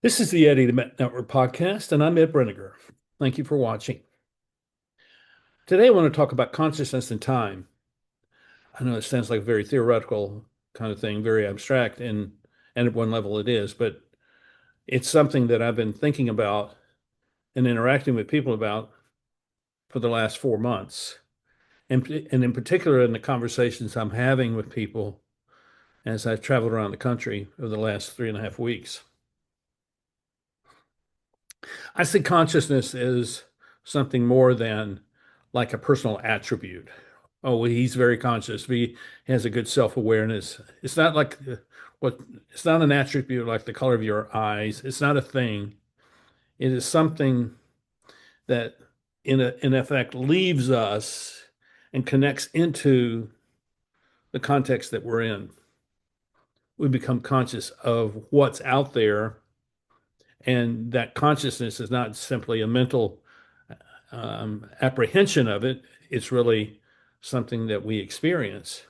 This is the Eddie Network podcast, and I'm Ed Brenegar. Thank you for watching. Today, I want to talk about consciousness and time. I know it sounds like a very theoretical kind of thing, very abstract, and at one level it is, but it's something that I've been thinking about and interacting with people about for the last 4 months. And in particular, in the conversations I'm having with people as I've traveled around the country over the last 3.5 weeks. I see consciousness as something more than like a personal attribute. Oh, well, he's very conscious. He has a good self-awareness. It's not like what it's not an attribute like the color of your eyes. It's not a thing. It is something that in effect leaves us and connects into the context that we're in. We become conscious of what's out there, and that consciousness is not simply a mental apprehension of it. It's really something that we experience.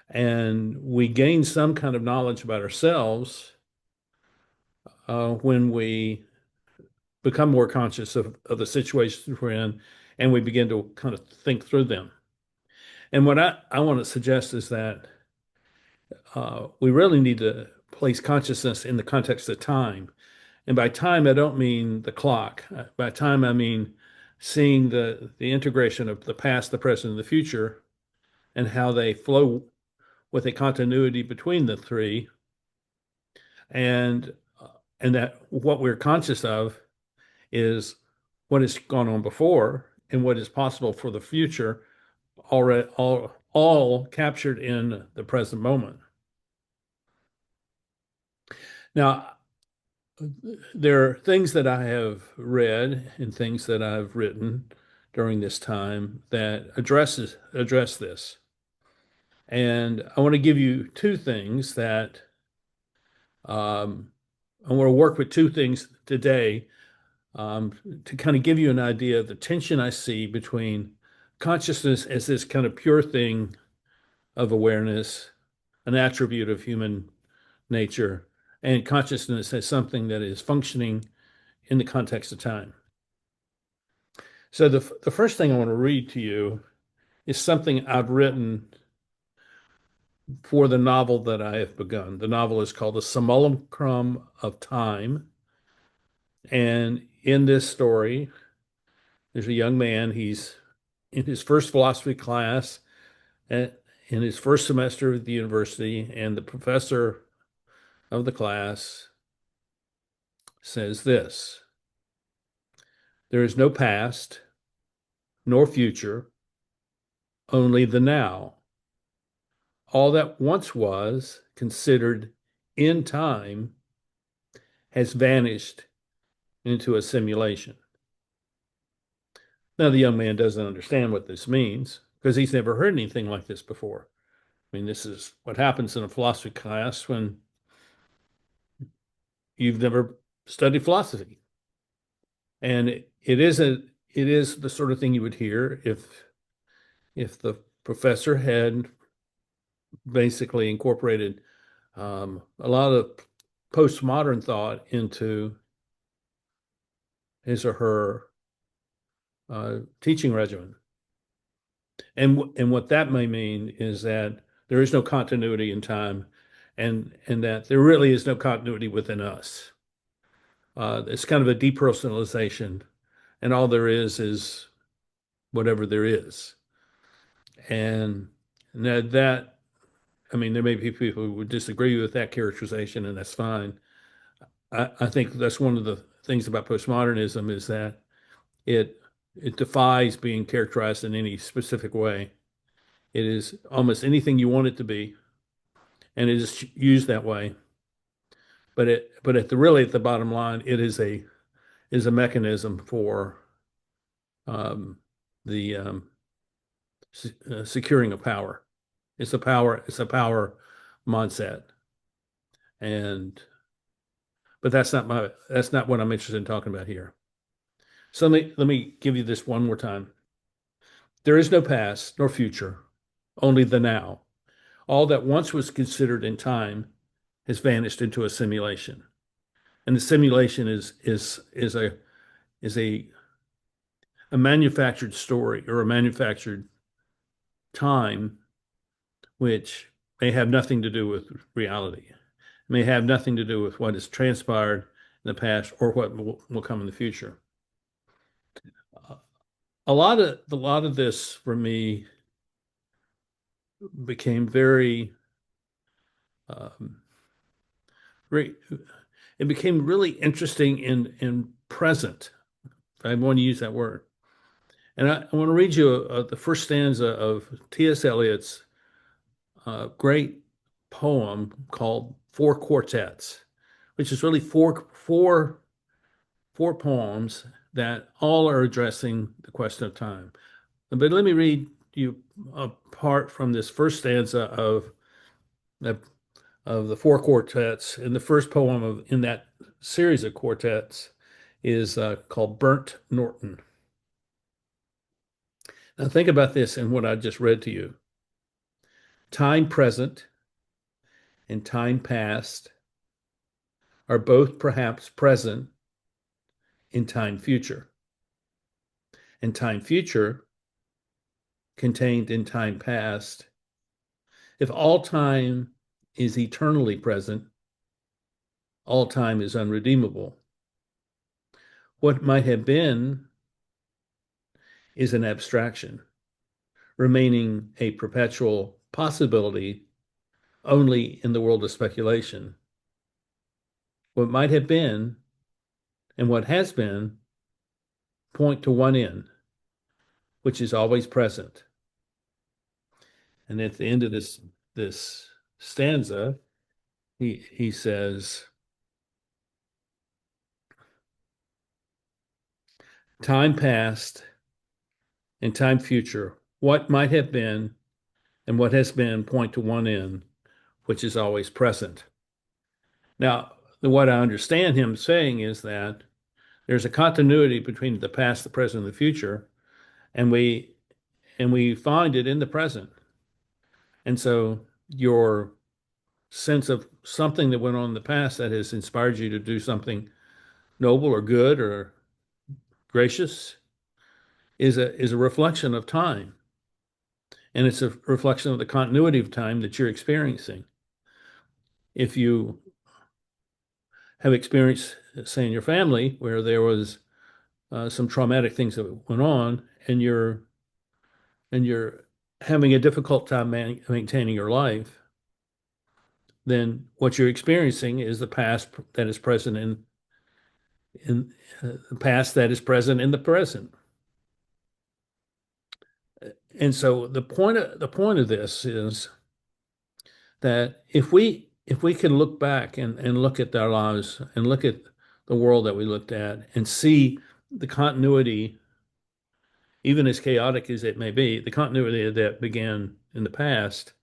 And we gain some kind of knowledge about ourselves when we become more conscious of the situations we're in and we begin to kind of think through them. And what I want to suggest is that we really need to place consciousness in the context of time. And by time, I don't mean the clock. By time, I mean seeing the integration of the past, the present, and the future, and how they flow with a continuity between the three, and and that what we're conscious of is what has gone on before and what is possible for the future, already all captured in the present moment. Now, there are things that I have read and things that I've written during this time that address this. And I want to give you two things that I want to work with two things today to kind of give you an idea of the tension I see between consciousness as this kind of pure thing of awareness, an attribute of human nature, and consciousness as something that is functioning in the context of time. So the first thing I want to read to you is something I've written for the novel that I have begun. The novel is called The Simulacrum of Time. And in this story, there's a young man. He's in his first philosophy class at, in his first semester at the university, and the professor of the class says this: there is no past nor future, only the now. All that once was considered in time has vanished into a simulation. Now, the young man doesn't understand what this means because he's never heard anything like this before. I mean, this is what happens in a philosophy class when you've never studied philosophy. And it is the sort of thing you would hear if the professor had basically incorporated a lot of postmodern thought into his or her teaching regimen. And what that may mean is that there is no continuity in time, and that there really is no continuity within us. It's kind of a depersonalization, and all there is whatever there is. And that, I mean, there may be people who would disagree with that characterization, and that's fine. I think that's one of the things about postmodernism is that it it defies being characterized in any specific way. It is almost anything you want it to be, and it is used that way. But at the really at the bottom line, it is a mechanism for um, the securing of power. It's a power mindset, and but that's not what I'm interested in talking about here. So let me give you this one more time. There is no past nor future, only the now. All that once was considered in time has vanished into a simulation. and the simulation is a manufactured story or a manufactured time, which may have nothing to do with reality, may have nothing to do with what has transpired in the past or what will come in the future. A lot of this for me became um, very it became really interesting in present. I want to use that word. And I want to read you the first stanza of T.S. Eliot's great poem called Four Quartets, which is really four poems that all are addressing the question of time. But let me read you a part from this first stanza of the four quartets. And the first poem in that series of quartets is called Burnt Norton. Now think about this and what I just read to you. Time present and time past are both perhaps present in time future, and time future contained in time past. If all time is eternally present, all time is unredeemable. What might have been is an abstraction, remaining a perpetual possibility only in the world of speculation. What might have been and what has been point to one end, which is always present. And at the end of this stanza, he says, time past and time future, what might have been and what has been point to one end, which is always present. Now, what I understand him saying is that there's a continuity between the past, the present, and the future, and we find it in the present. And so your sense of something that went on in the past that has inspired you to do something noble or good or gracious is a reflection of time. And it's a reflection of the continuity of time that you're experiencing. If you have experienced, say, in your family where there was some traumatic things that went on, and you're having a difficult time maintaining your life, then what you're experiencing is the past that is present in the past that is present in the present. And so the point of this is that if we can look back and look at our lives and look at the world that we looked at and see the continuity, even as chaotic as it may be, the continuity that began in the past,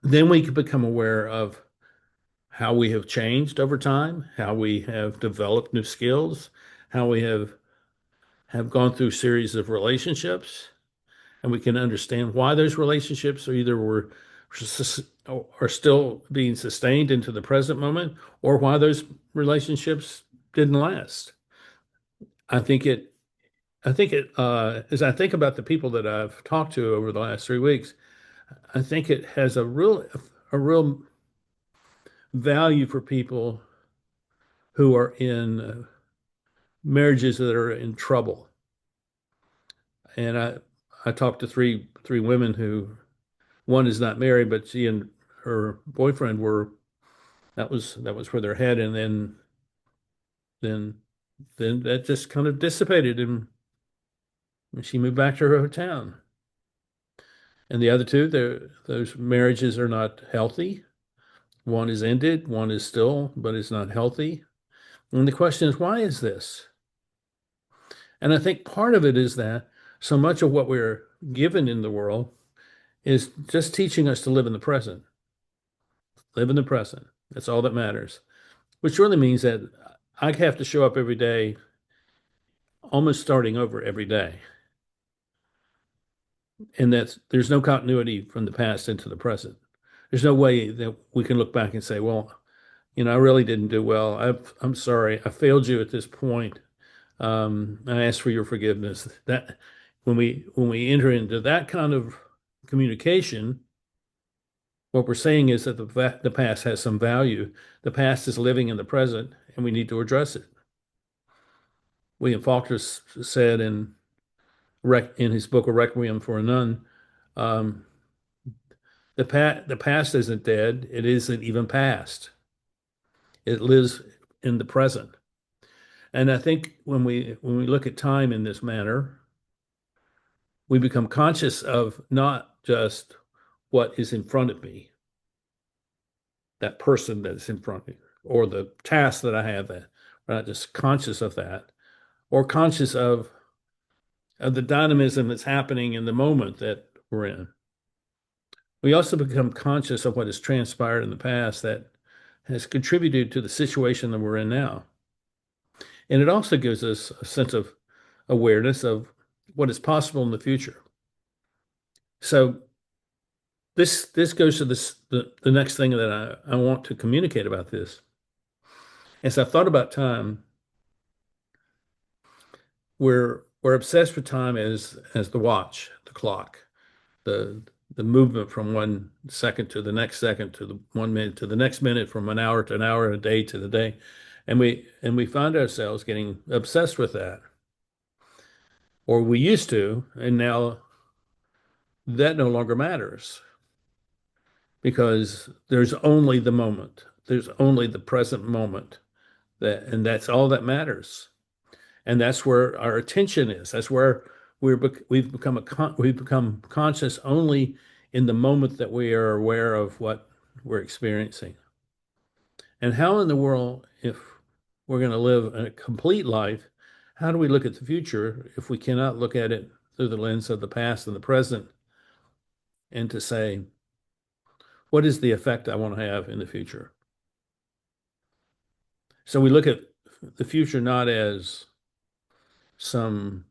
then we can become aware of how we have changed over time, how we have developed new skills, how we have gone through series of relationships, and we can understand why those relationships are still being sustained into the present moment, or why those relationships didn't last. I think it, as I think about the people that I've talked to over the last 3 weeks, I think it has a real value for people who are in marriages that are in trouble. And I talked to three women who, one is not married, but she and her boyfriend were, that was where they're headed, and then then that just kind of dissipated, and she moved back to her town. And the other two, those marriages are not healthy. One is ended, one is still, but it's not healthy. And the question is, why is this? And I think part of it is that so much of what we're given in the world is just teaching us to live in the present. Live in the present. That's all that matters. Which really means that I have to show up every day, almost starting over every day. And there's no continuity from the past into the present. There's no way that we can look back and say, well, I really didn't do well. I'm sorry. I failed you at this point. I ask for your forgiveness. That when we enter into that kind of communication, what we're saying is that the past has some value. The past is living in the present, and we need to address it. William Faulkner said in his book, A Requiem for a Nun, um, the past isn't dead. It isn't even past. It lives in the present. And I think when we look at time in this manner, we become conscious of not just what is in front of me, that person that's in front of me, or the task that I have. We're not just conscious of that, or conscious of the dynamism that's happening in the moment that we're in. We also become conscious of what has transpired in the past that has contributed to the situation that we're in now. And it also gives us a sense of awareness of what is possible in the future. So this goes to the next thing that I want to communicate about this. As I thought about time, we're obsessed with time as the watch, the clock, the the movement from 1 second to the next second to the 1 minute to the next minute, from an hour to an hour, a day to the day. And we find ourselves getting obsessed with that. Or we used to, and now that no longer matters because there's only the moment. There's only the present moment and that's all that matters. And that's where our attention is. That's where we've become conscious only in the moment that we are aware of what we're experiencing. And how in the world, if we're going to live a complete life, how do we look at the future if we cannot look at it through the lens of the past and the present and to say, what is the effect I want to have in the future? So we look at the future not as some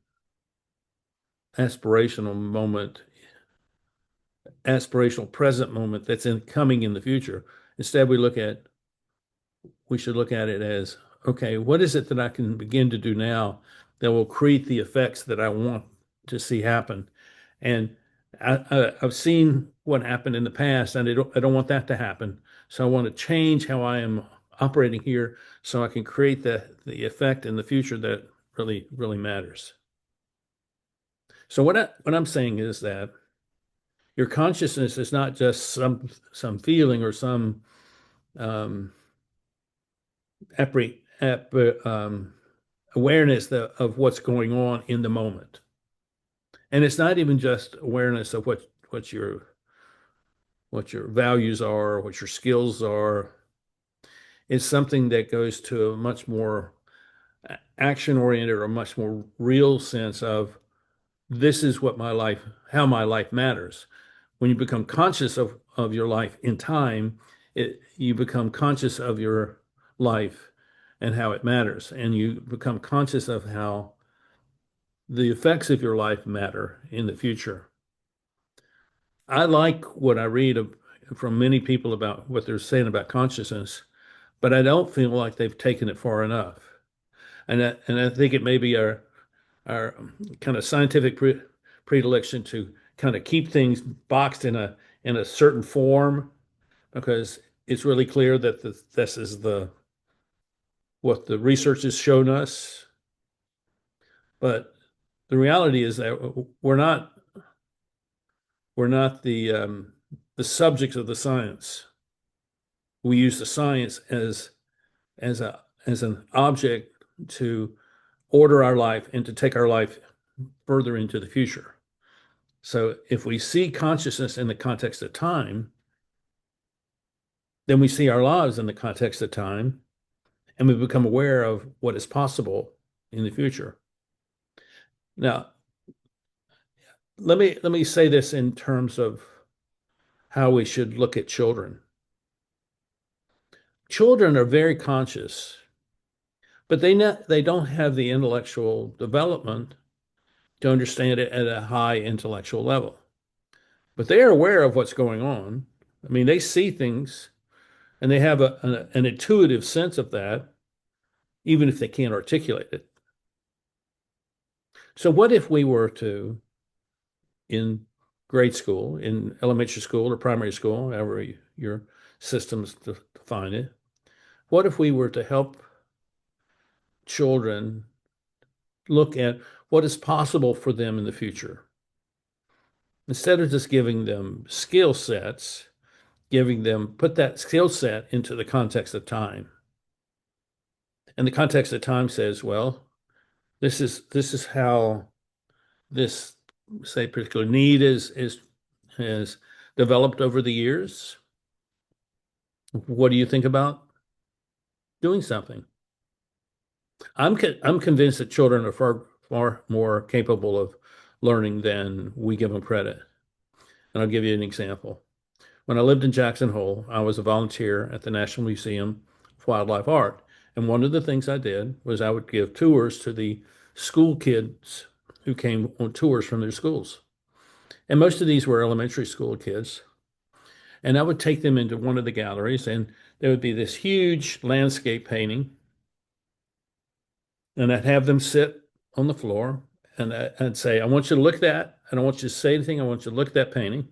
aspirational moment, aspirational present moment that's coming in the future. Instead, we should look at it as, okay, what is it that I can begin to do now that will create the effects that I want to see happen? And I've seen what happened in the past, and I don't want that to happen. So I want to change how I am operating here so I can create the effect in the future that really, really matters. So what I'm saying is that your consciousness is not just some feeling or some um, appre, app, awareness of what's going on in the moment. And it's not even just awareness of what your values are, what your skills are. It's something that goes to a much more action oriented or much more real sense of this is how my life matters. When you become conscious of your life in time, you become conscious of your life and how it matters. And you become conscious of how the effects of your life matter in the future. I like what I read from many people about what they're saying about consciousness, but I don't feel like they've taken it far enough. And I think it may be our kind of scientific predilection to kind of keep things boxed in a certain form because it's really clear that this is what the research has shown us. But the reality is that we're not the subjects of the science. We use the science as an object to order our life and to take our life further into the future. So if we see consciousness in the context of time, then we see our lives in the context of time, and we become aware of what is possible in the future. Now, let me say this in terms of how we should look at children. Children are very conscious, but they don't have the intellectual development to understand it at a high intellectual level. But they are aware of what's going on. I mean, they see things And they have an intuitive sense of that, even if they can't articulate it. So, what if we were to, in grade school, in elementary school or primary school, however your systems define it, what if we were to help children look at what is possible for them in the future? Instead of just giving them skill sets, giving them, put that skill set into the context of time. And the context of time says, well, this is how this, say, particular need is has developed over the years. What do you think about doing something? I'm convinced that children are far more capable of learning than we give them credit. And I'll give you an example. When I lived in Jackson Hole, I was a volunteer at the National Museum of Wildlife Art. And one of the things I did was I would give tours to the school kids who came on tours from their schools. And most of these were elementary school kids. And I would take them into one of the galleries, and there would be this huge landscape painting. And I'd have them sit on the floor, and I'd say, I want you to look at that. I don't want you to say anything. I want you to look at that painting.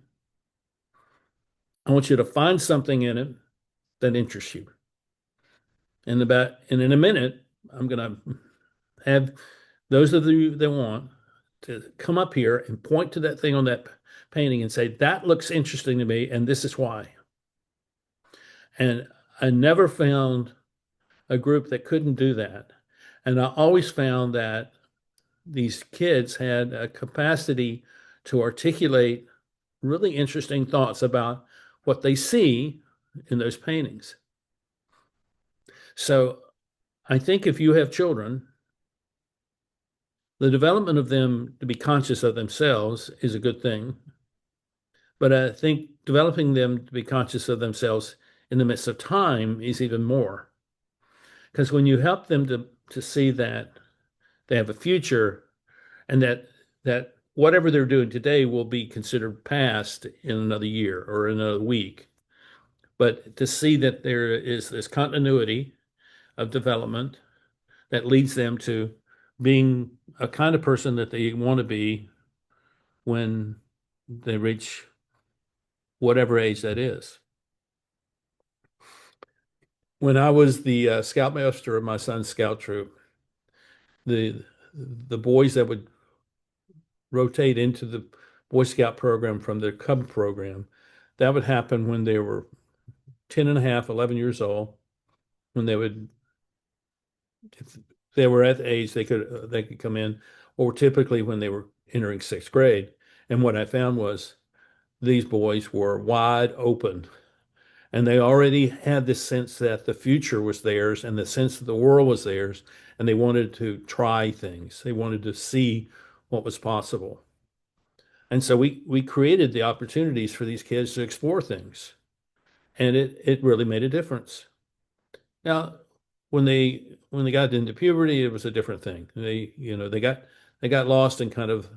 I want you to find something in it that interests you. And in a minute, I'm going to have those of you that want to come up here and point to that thing on that painting and say, that looks interesting to me, and this is why. And I never found a group that couldn't do that. And I always found that these kids had a capacity to articulate really interesting thoughts about what they see in those paintings. So I think if you have children, the development of them to be conscious of themselves is a good thing. But I think developing them to be conscious of themselves in the midst of time is even more. Because when you help them to see that they have a future and that whatever they're doing today will be considered past in another year or another week, but to see that there is this continuity of development that leads them to being a kind of person that they want to be when they reach whatever age that is. When I was the scoutmaster of my son's scout troop, the the boys that would rotate into the Boy Scout program from the Cub program, that would happen when they were 10 and a half, 11 years old, when if they were at the age they could come in, or typically when they were entering sixth grade. And what I found was these boys were wide open, and they already had this sense that the future was theirs and the sense that the world was theirs, and they wanted to try things. They wanted to see what was possible. And so we created the opportunities for these kids to explore things, and it really made a difference. Now, when they got into puberty, it was a different thing. They got lost in kind of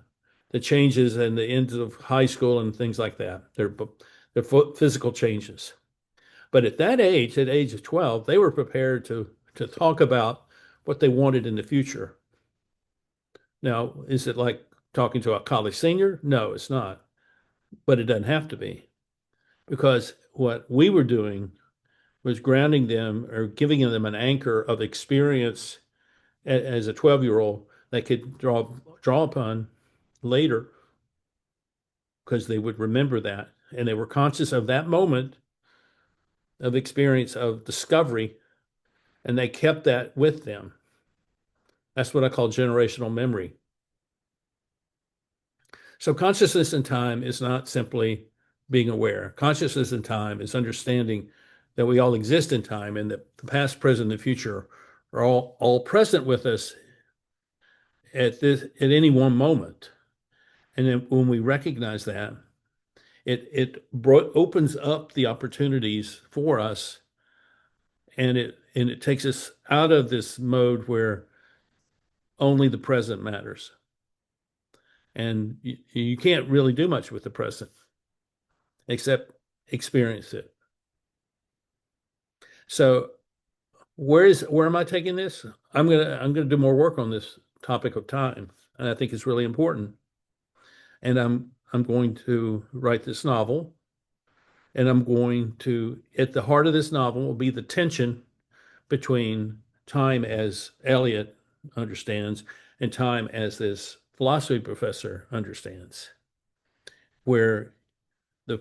the changes and the ends of high school and things like that. Their physical changes. But at that age, at age of 12, they were prepared to talk about what they wanted in the future. Now, is it like talking to a college senior? No, it's not. But it doesn't have to be, because what we were doing was grounding them or giving them an anchor of experience as a 12-year-old that could draw upon later, because they would remember that and they were conscious of that moment of experience of discovery, and they kept that with them. That's what I call generational memory. So consciousness in time is not simply being aware. Consciousness in time is understanding that we all exist in time, and that the past, present, and future are all present with us at any one moment. And then when we recognize that, it opens up the opportunities for us, and it takes us out of this mode where only the present matters. And you can't really do much with the present except experience it. So where am I taking this? I'm gonna do more work on this topic of time, and I think it's really important. And I'm going to write this novel, and I'm going to at the heart of this novel will be the tension between time as Eliot understands and time as this philosophy professor understands, where the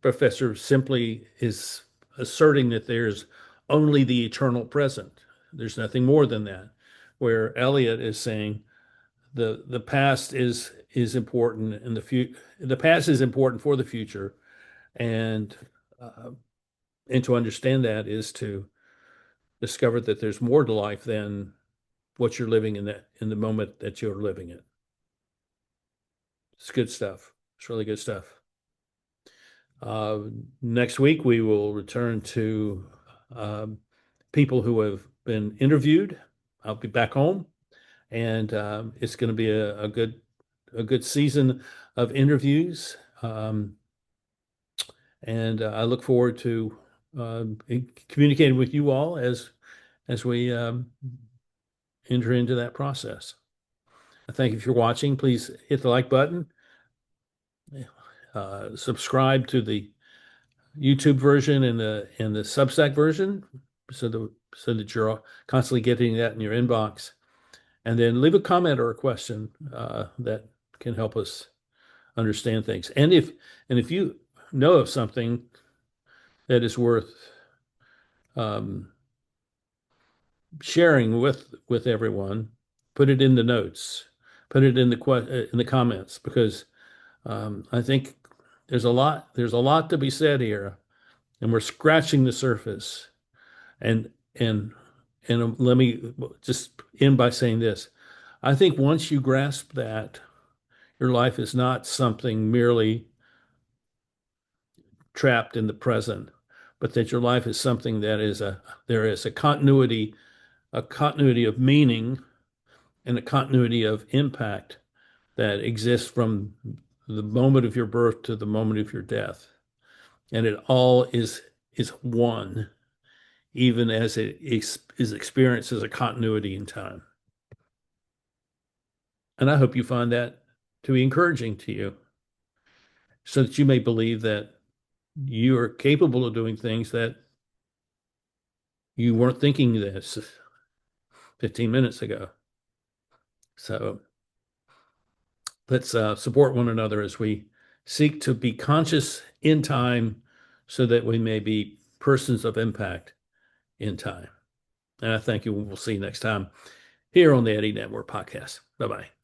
professor simply is asserting that there's only the eternal present. There's nothing more than that. Where Eliot is saying the past is important and the past is important for the future, and uh, and to understand that is to discover that there's more to life than what you're living in the moment that you're living it. It's good stuff. It's really good stuff. Uh, Next week, we will return to um, people who have been interviewed. I'll be back home, and it's going to be a good season of interviews. And I look forward to communicating with you all as we enter into that process. Thank you for watching. Please hit the like button. Subscribe to the YouTube version and the Substack version, so that you're constantly getting that in your inbox. And then leave a comment or a question that can help us understand things. And if you know of something that is worth um, sharing with everyone, put it in the notes, put it in the comments, because I think there's a lot to be said here, and we're scratching the surface. And and let me just end by saying this. I think once you grasp that, your life is not something merely trapped in the present, but that your life is something that there is a continuity of meaning and a continuity of impact that exists from the moment of your birth to the moment of your death. And it all is one, even as it is experienced as a continuity in time. And I hope you find that to be encouraging to you, so that you may believe that you are capable of doing things that you weren't thinking this 15 minutes ago. So let's support one another as we seek to be conscious in time so that we may be persons of impact in time. And I thank you. We'll see you next time here on the Eddie Network podcast. Bye bye.